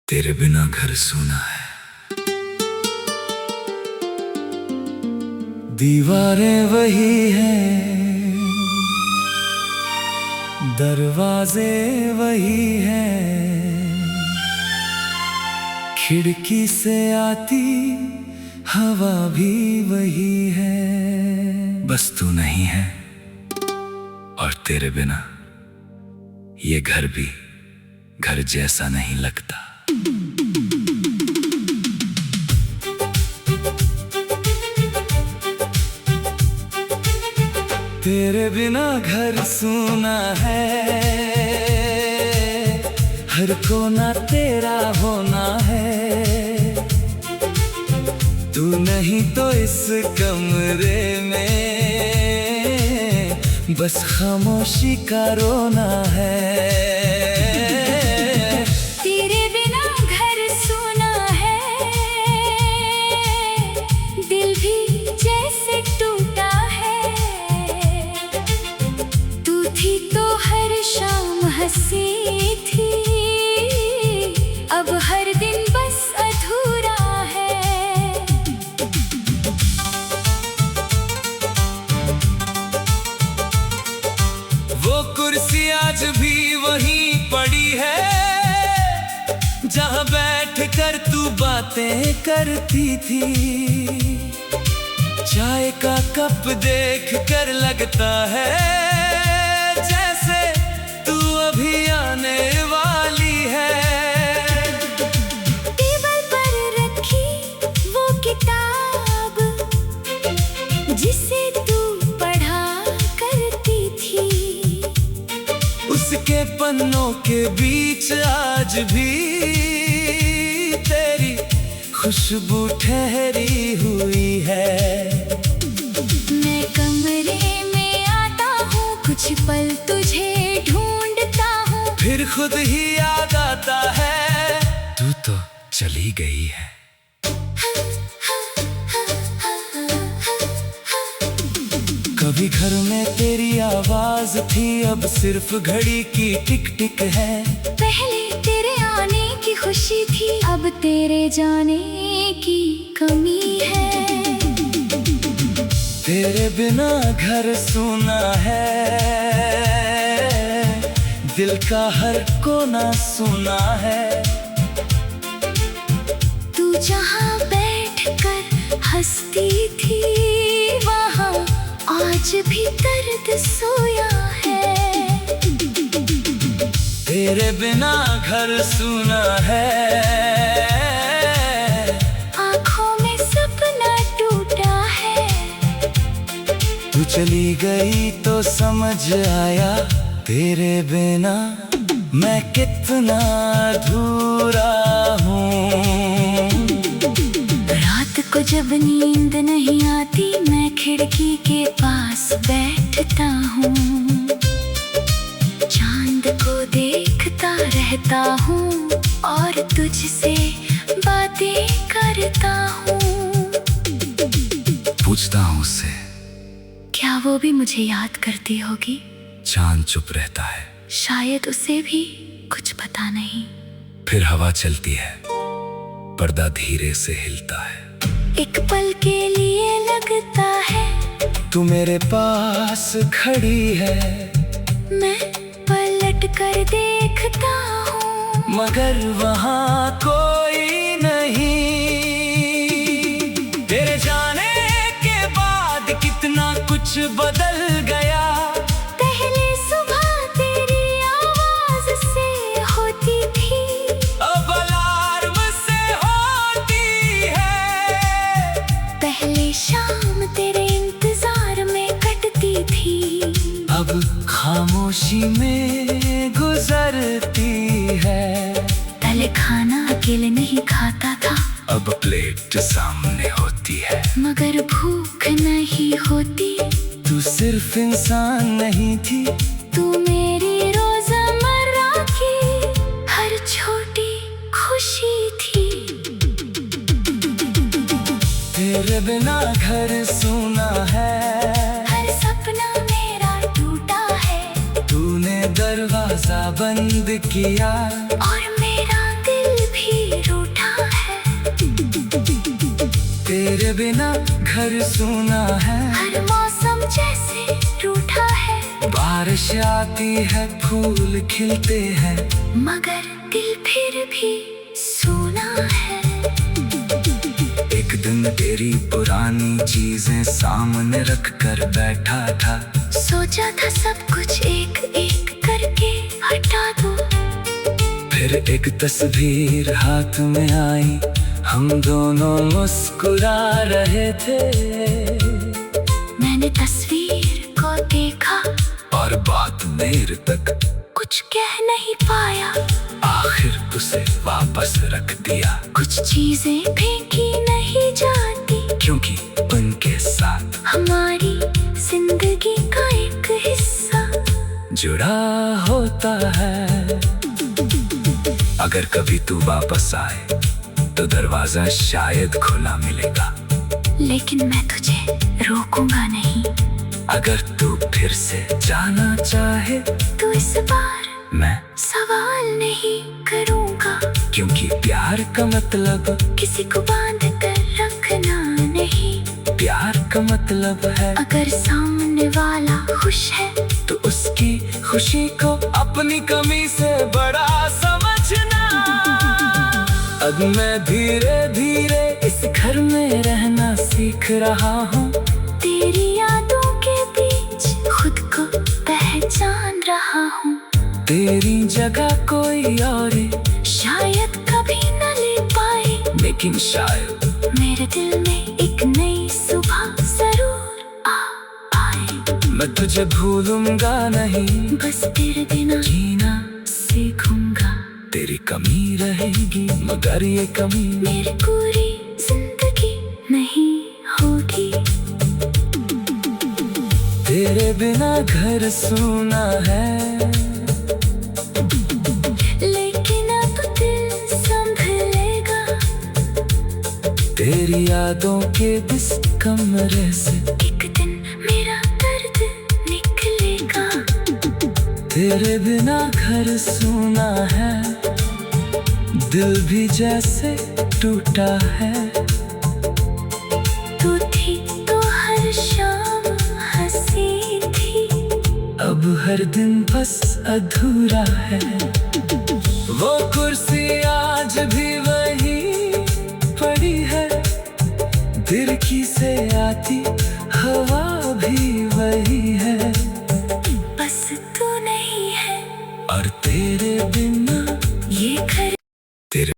तेरे बिना घर सूना है। दीवारें वही हैं, दरवाजे वही हैं, खिड़की से आती हवा भी वही है। बस तू नहीं है और तेरे बिना ये घर भी घर जैसा नहीं लगता। तेरे बिना घर सूना है, हर कोना तेरा होना है। तू नहीं तो इस कमरे में बस खामोशी का रोना है। तेरे बिना घर सूना है, दिल भी जैसे टूटा है। तू थी तो हर शाम हंसी थी, अब हर दिन बस अधूरा है। वो कुर्सी आज भी वहीं पड़ी है, जहाँ बैठ कर तू बातें करती थी। चाय का कप देख कर लगता है जैसे तू अभी आने वाली है। टेबल पर रखी वो किताब जिसे तू पढ़ा करती थी, उसके पन्नों के बीच आज भी तेरी खुशबू ठहरी हुई है। मैं कमरे में आता हूँ, कुछ पल तुझे ढूंढता हूँ, फिर खुद ही याद आता है तू तो चली गई है। कभी घर में तेरी आवाज थी, अब सिर्फ घड़ी की टिक टिक है। पहले तेरे आने की खुशी थी, अब तेरे जाने की कमी है। तेरे बिना घर सूना है, दिल का हर कोना सूना है। तू जहाँ बैठ कर हंसती थी, वहाँ आज भी दर्द सोया है। तेरे बिना घर सूना है, आँखों में सपना टूटा है। तू चली गई तो समझ आया तेरे बिना मैं कितना अधूरा हूँ। रात को जब नींद नहीं आती, मैं खिड़की के पास बैठता हूँ, चांद को देखता रहता हूँ और तुझसे बातें करता हूँ। पूछता हूँ उससे, क्या वो भी मुझे याद करती होगी? चांद चुप रहता है, शायद उसे भी कुछ पता नहीं। फिर हवा चलती है, पर्दा धीरे से हिलता है। एक पल के लिए लगता है तू मेरे पास खड़ी है, मैं पलट कर देखता हूँ, मगर वहाँ कोई नहीं। तेरे जाने के बाद कितना कुछ बदल गया। पहले सुबह तेरी आवाज से होती थी, अब अलार्म से होती है। पहले शाम तेरे इंतजार में कटती थी, अब खामोशी में गुजरती है। पहले खाना अकेले नहीं खाता था, अब प्लेट सामने होती है, मगर भूख नहीं होती। तू सिर्फ इंसान नहीं थी, तू मेरी रोजमर्रा की हर छोटी खुशी थी। तेरे बिना घर सूना है, हर सपना मेरा टूटा है। तूने दरवाजा बंद किया और मेरा दिल भी बिना घर सूना है, हर मौसम जैसे रूठा है। बारिश आती है, फूल खिलते हैं, मगर दिल फिर भी सूना है। एक दिन तेरी पुरानी चीजें सामने रख कर बैठा था, सोचा था सब कुछ एक एक करके हटा दूं। फिर एक तस्वीर हाथ में आई, हम दोनों मुस्कुरा रहे थे। मैंने तस्वीर को देखा और बहुत देर तक कुछ कह नहीं पाया। आखिर उसे वापस रख दिया, कुछ चीजें फेंकी नहीं जाती, क्योंकि उनके साथ हमारी जिंदगी का एक हिस्सा जुड़ा होता है। अगर कभी तू वापस आए तो दरवाजा शायद खुला मिलेगा, लेकिन मैं तुझे रोकूंगा नहीं। अगर तू फिर से जाना चाहे तो इस बार मैं सवाल नहीं करूंगा, क्योंकि प्यार का मतलब किसी को बांध कर रखना नहीं। प्यार का मतलब है अगर सामने वाला खुश है तो उसकी खुशी को अपनी कमी से बड़ा समझना। अब मैं धीरे धीरे इस घर में रहना सीख रहा हूँ, तेरी यादों के बीच खुद को पहचान रहा हूँ। तेरी जगह कोई और शायद कभी न ले पाए, लेकिन शायद मेरे दिल में एक नई सुबह जरूर आ पाए। मैं तुझे भूलूंगा नहीं, बस तेरे बिना जीना सीखूंगा। तेरी कमी रहेगी, मगर ये कमी मेरी पूरी जिंदगी नहीं होगी। तेरे बिना घर सूना है, लेकिन अब दिल संभलेगा। तेरी यादों के इस कमरे से एक दिन मेरा दर्द निकलेगा। तेरे बिना घर सूना है, दिल भी जैसे टूटा है। तू थी तो हर शाम हंसी थी, अब हर दिन बस अधूरा है। वो कुर्सियाँ